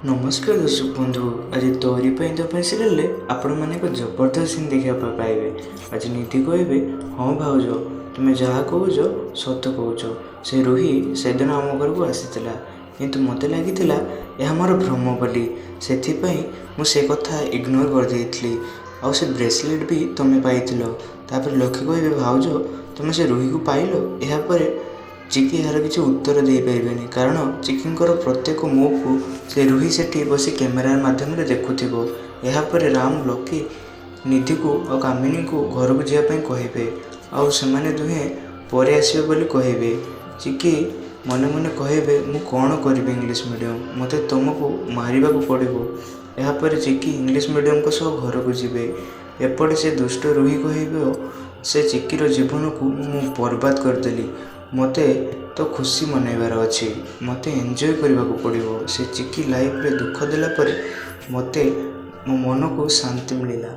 नमस्कार दर्शक बंधु। आज तोरी तो सीरियल आपण मैंने एक जबरदस्त सीन देखा पाइबे। आज निधि कहे हाँ भाउज तुम्हें जहाँ कौच सत कौच से रूही से दिन आम घर को आसीला किंतु मत लगी यह मोर भ्रम बोली से मुझे कथा इग्नोर कर देइथली। आउ से ब्रेसलेट भी तुम्हें पाइथिलो। तापर लक्ष्य कहे भाउज तुम से रूही को पाइल। यापर चिकी यार किसी उत्तर दे पारे कारण चिकीर प्रत्येक मुव को से रूही से बसी कैमेरा माध्यम देखुव। यापर राम लकी निधि को और कामिनी को घर को जावाई कहे आउ से दुहे पर आसबे बोली कहे। चिकी मन मन कहे मु कौन करी इंग्लीश मीडियम मत तुमको मारिबा को पड़ो। यापर चिकी इंग्लीश मीडियम को सह घर को जीवे। एपटे से दुष्ट रूही कह से चिकीर जीवन को मु बर्बाद करदेली। मते तो खुशी मनइबार अच्छी मत एंजॉय करने को पड़ो। से चिकी लाइफ रे दुख देला पर मते मो मन को शांति मिलला।